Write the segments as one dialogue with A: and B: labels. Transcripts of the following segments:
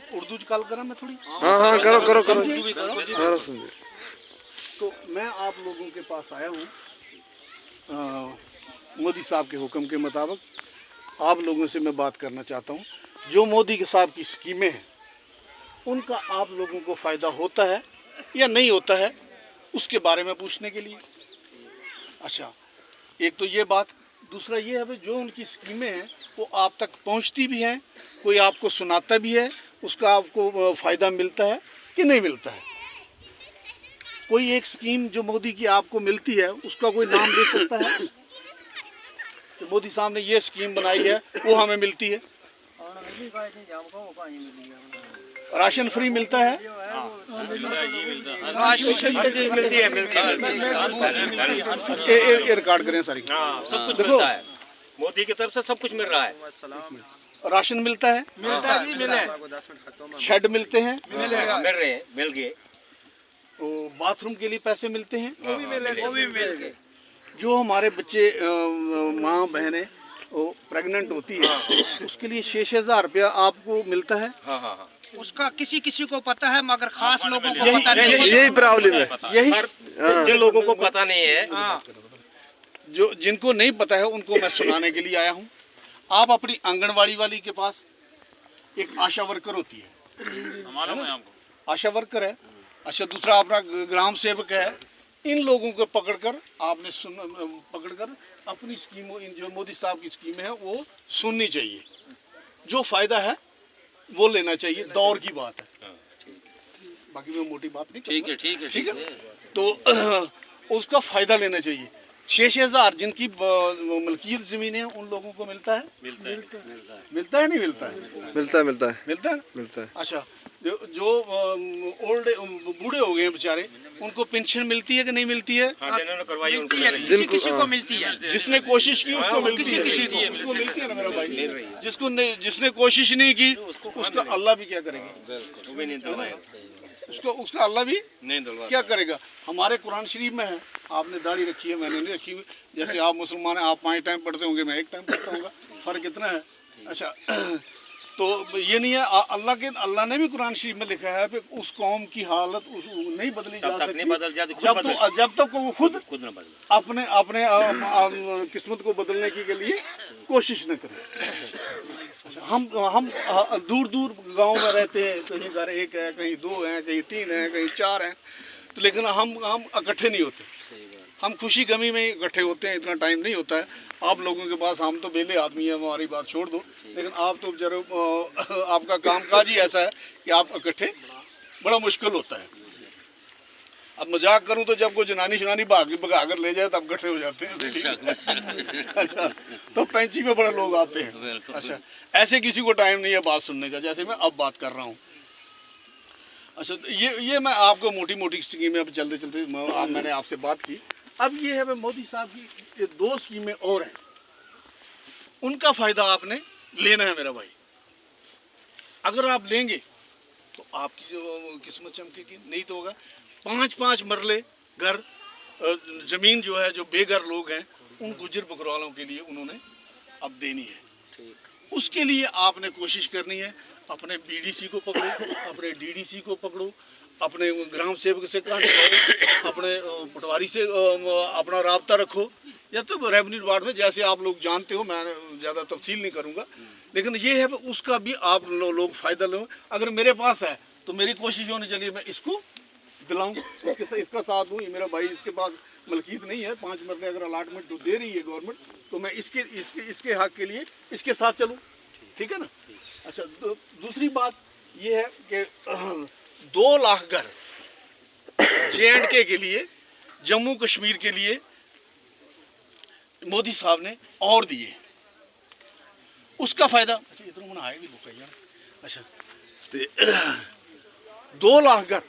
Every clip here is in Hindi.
A: उर्दू कॉल करा मैं थोड़ी।
B: हाँ हाँ करो करो करो
A: करो। तो मैं आप लोगों के पास आया हूँ मोदी साहब के हुक्म के मुताबिक आप लोगों से मैं बात करना चाहता हूँ। जो मोदी के साहब की स्कीमें हैं उनका आप लोगों को फ़ायदा होता है या नहीं होता है उसके बारे में पूछने के लिए। अच्छा, एक तो ये बात, दूसरा ये है भाई जो उनकी स्कीमें हैं वो आप तक पहुंचती भी हैं, कोई आपको सुनाता भी है, उसका आपको फ़ायदा मिलता है कि नहीं मिलता है। कोई एक स्कीम जो मोदी की आपको मिलती है उसका कोई नाम ले सकता है कि मोदी साहब ने ये स्कीम बनाई है वो हमें मिलती है। राशन फ्री मिलता है, ये रिकॉर्ड करें सारी।
C: सब कुछ मिलता है, मोदी की तरफ से सब कुछ मिल रहा है।
A: राशन मिलता है,
C: जी मिले,
A: शेड मिलते हैं,
C: मिल रहे हैं, मिल गए।
A: तो बाथरूम के लिए पैसे मिलते हैं,
C: वो भी मिल गए।
A: जो हमारे बच्चे माँ बहनें वो प्रेग्नेंट होती है उसके लिए 6,000 रुपया आपको मिलता है।
C: हाँ हाँ हाँ,
D: उसका किसी किसी को पता है मगर खास लोगों को पता नहीं है।
B: यही प्रॉब्लम है,
A: यही
C: जिन लोगों को पता नहीं है,
A: जो जिनको नहीं पता है उनको मैं सुनाने के लिए आया हूँ। आप अपनी आंगनवाड़ी वाली के पास एक आशा वर्कर होती है, आशा वर्कर है। अच्छा, दूसरा अपना ग्राम सेवक है। इन लोगों को पकड़कर आपने पकड़कर अपनी स्कीमों, इन जो मोदी साहब की स्कीमें हैं वो सुननी चाहिए, जो फायदा है वो लेना चाहिए। दौर की बात है, बाकी मैं मोटी बात नहीं करूंगा। ठीक है, तो उसका फायदा लेना चाहिए। 6,000 जिनकी मलकियत जमीन है उन लोगों को मिलता है, मिलता है नहीं मिलता है,
B: मिलता है मिलता है
A: मिलता है
B: मिलता है।
A: अच्छा, जो ओल्ड बूढ़े हो गए हैं बेचारे उनको पेंशन मिलती है कि नहीं मिलती है?
C: हाँ, जिन्होंने करवाई उनको
D: मिलती है,
C: मिल रही है।
D: किसी किसी को मिलती है।
A: जिसने कोशिश की उसको मिलती है,
D: किसी को
A: उसको मिलती है ना मेरा भाई।
C: मिल रही है।
A: जिसको नहीं, जिसने कोशिश नहीं की उसका अल्लाह भी क्या करेगा?
C: वो भी नहीं दिलवाएगा,
A: उसका अल्लाह भी
C: नहीं दिलवा।
A: क्या करेगा? हमारे कुरान शरीफ में है, आपने दाढ़ी रखी है मैंने नहीं रखी हुई। जैसे आप मुसलमान हैं, आप 5 टाइम पढ़ते होंगे, मैं 1 टाइम पढ़ता हूँगा, फ़र्क इतना है। अच्छा, तो ये नहीं है, अल्लाह ने भी कुरान शरीफ में लिखा है कि उस कौम की हालत नहीं बदली जा सकती
C: नहीं बदल जाती,
A: जब तक वो खुद
C: न बदले,
A: अपने अपने किस्मत को बदलने के लिए कोशिश न करें। हम दूर दूर गांव में रहते हैं, कहीं घर 1 है, कहीं 2 हैं, कहीं 3 हैं, कहीं 4 हैं, तो लेकिन हम इकट्ठे नहीं होते। हम खुशी गमी में इकट्ठे होते हैं, इतना टाइम नहीं होता है। आप लोगों के पास, हम तो बेले आदमी हैं, हमारी बात छोड़ दो, लेकिन आप तो जरूर आपका कामकाज ही ऐसा है कि आप इकट्ठे बड़ा मुश्किल होता है। अब मजाक करूं तो जब कोई जनानी भगा कर ले जाए तब इकट्ठे हो जाते हैं। अच्छा, तो पैंची में बड़े लोग आते हैं। अच्छा, ऐसे किसी को टाइम नहीं है बात सुनने का, जैसे मैं अब बात कर रहा हूँ। अच्छा, तो ये मैं आपको मोटी मोटी स्कीमें अब चलते चलते मैंने आपसे बात की। अब ये है भाई मोदी साहब की ये 2 स्कीमें और हैं, उनका फ़ायदा आपने लेना है मेरा भाई। अगर आप लेंगे तो आपकी जो किस्मत चमकेगी, नहीं तो होगा 5-5 मरले घर ज़मीन जो है, जो बेघर लोग हैं उन गुजर बकरवालों के लिए उन्होंने अब देनी है। उसके लिए आपने कोशिश करनी है, अपने बीडीसी को पकड़ो, अपने डीडीसी को पकड़ो, अपने ग्राम सेवक से कांटेक्ट, अपने पटवारी से अपना राब्ता रखो, या तो रेवेन्यू डिपार्टमेंट में, जैसे आप लोग जानते हो, मैं ज़्यादा तफसील नहीं करूँगा, लेकिन ये है उसका भी आप लोग फ़ायदा लो। अगर मेरे पास है तो मेरी कोशिश होनी चाहिए मैं इसको दिलाऊँ, इसका साथ दूँ। ये मेरा भाई, इसके पास मलकीत नहीं है, 5 मरले अगर अलाटमेंट दे रही है गवर्नमेंट, तो मैं इसके हक के लिए इसके साथ चलूँ, ठीक है ना। अच्छा, दूसरी बात ये है कि 2 लाख घर JNK के लिए, जम्मू कश्मीर के लिए मोदी साहब ने और दिए, उसका फ़ायदा। अच्छा, इतना मन आए भी लोग यार। अच्छा, 2 लाख घर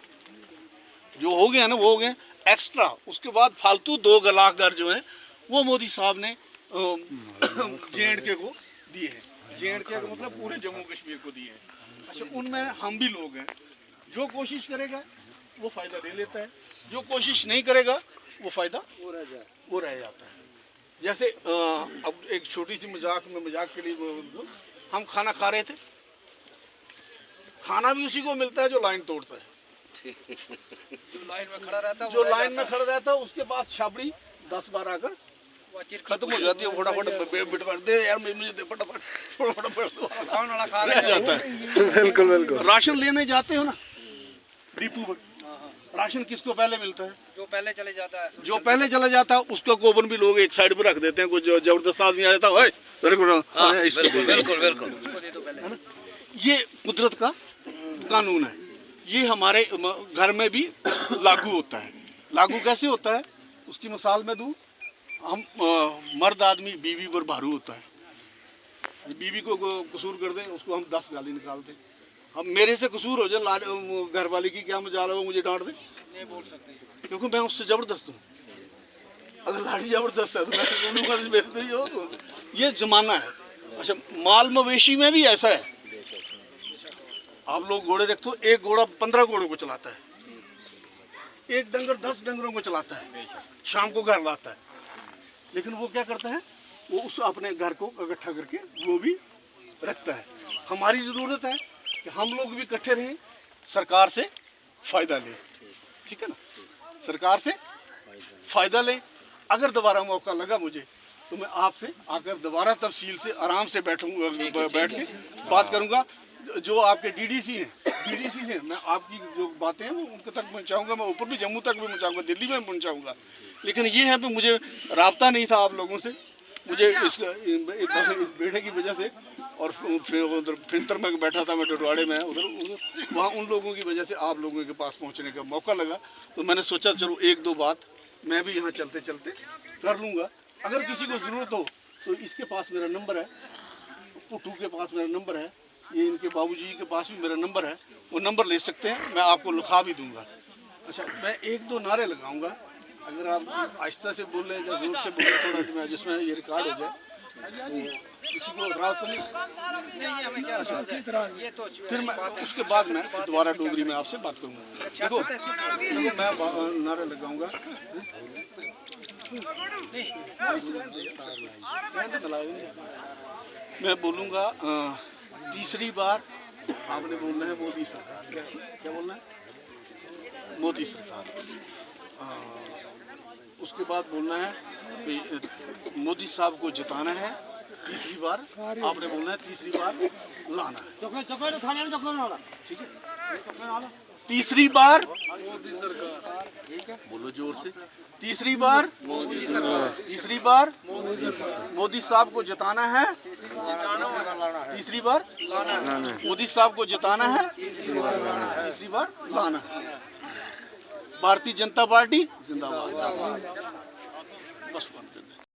A: जो हो गए ना, वो हो गए एक्स्ट्रा। उसके बाद फालतू 2 लाख घर जो हैं वो मोदी साहब ने JNK को दिए हैं। JNK का मतलब पूरे जम्मू कश्मीर को दिए हैं। अच्छा, उनमें हम भी लोग हैं। जो कोशिश करेगा वो फ़ायदा ले लेता है, जो कोशिश नहीं करेगा वो फ़ायदा वो रह जाता है। जैसे अब एक छोटी सी मजाक के लिए हम खाना खा रहे थे, खाना भी उसी को मिलता है जो लाइन तोड़ता है।
D: जो लाइन में खड़ा रहता है
A: जो लाइन में खड़ा रहता है उसके पास छाबड़ी 10 बार आकर
D: वो चिरकी
A: खत्म हो जाती है, फटाफट बिटवा दे यार मुझे दे, फटाफट
D: खाने वाला खा
A: रह जाता है।
B: बिल्कुल बिल्कुल।
A: राशन लेने जाते हो ना डिपू पर, राशन किसको पहले मिलता है?
D: जो पहले चले जाता है।
A: जो पहले चला जाता है उसका कोबन भी लोग एक साइड पर रख देते हैं। कुछ जो जबरदस्त आदमी आ जाता है
C: बिल्कुल
D: उसको दे दो पहले।
A: है ना, ये कुदरत का कानून है। ये हमारे घर में भी लागू होता है। लागू कैसे होता है उसकी मिसाल मैं दूं। हम मर्द आदमी बीवी पर भारू होता है। बीवी को कसूर कर दे उसको हम 10 गाली निकालते। हम मेरे से कसूर हो जाए घर वाले की क्या मजाल है वो मुझे डांट दे,
D: नहीं बोल सकते
A: क्योंकि मैं उससे जबरदस्त हूँ। अगर लाड़ी जबरदस्त है तो मैं बोलूँगा मेरे तो ये हो तो ये जमाना है। अच्छा, माल मवेशी में भी ऐसा है। आप लोग घोड़े रखते हो, एक घोड़ा 15 घोड़ों को चलाता है, एक डंगर 10 डंगरों को चलाता है, शाम को घर लाता है। लेकिन वो क्या करता है, वो उस अपने घर को इकट्ठा करके वो भी रखता है। हमारी ज़रूरत है कि हम लोग भी इकट्ठे रहें, सरकार से फ़ायदा लें। ठीक है ना, सरकार से फ़ायदा लें। अगर दोबारा मौका लगा मुझे तो मैं आपसे आकर दोबारा तफसील से आराम से बैठूंगा, बैठ के बात करूंगा। जो आपके डीडीसी हैं मैं आपकी जो बातें हैं वो उनके तक पहुंचाऊंगा। मैं ऊपर भी जम्मू तक भी पहुंचाऊंगा, दिल्ली में पहुंचाऊंगा। लेकिन ये है कि मुझे राब्ता नहीं था आप लोगों से। मुझे इस बेटे की वजह से और फिर उधर फिंतर में बैठा था मैं टटवाड़े में, उधर वहाँ उन लोगों की वजह से आप लोगों के पास पहुँचने का मौका लगा। तो मैंने सोचा चलो एक दो बात मैं भी यहाँ चलते चलते कर लूँगा। अगर किसी को ज़रूरत हो तो इसके पास मेरा नंबर है, पुट्टू के पास मेरा नंबर है, ये इनके बाबूजी के पास भी मेरा नंबर है, वो नंबर ले सकते हैं, मैं आपको लिखा भी दूंगा। अच्छा, मैं एक दो नारे लगाऊंगा, अगर आप आहिस्ता से बोल रहे हैं या जोर से बोल रहे थोड़ा मैं जिसमें ये रिकॉर्ड हो जाए तो किसी को एतराज़ तो नहीं।
D: नहीं हमें क्या एतराज़ है? ये तो
A: फिर मैं उसके बाद मैं दोबारा डोगरी में आपसे बात करूँगा। देखो मैं नारा लगाऊंगा, मैं बोलूँगा तीसरी बार आपने बोलना है मोदी सरकार। क्या बोलना है? मोदी सरकार। उसके बाद बोलना है कि मोदी साहब को जिताना है तीसरी बार। आपने बोलना है तीसरी बार लाना है। ठीक है, तीसरी बार मोदी सरकार। ठीक है, बोलो जोर से। तीसरी बार मोदी सरकार। तीसरी बार मोदी साहब को जिताना है। तीसरी बार मोदी साहब को जिताना है। तीसरी बार लाना है। भारतीय जनता पार्टी जिंदाबाद। बस बंद।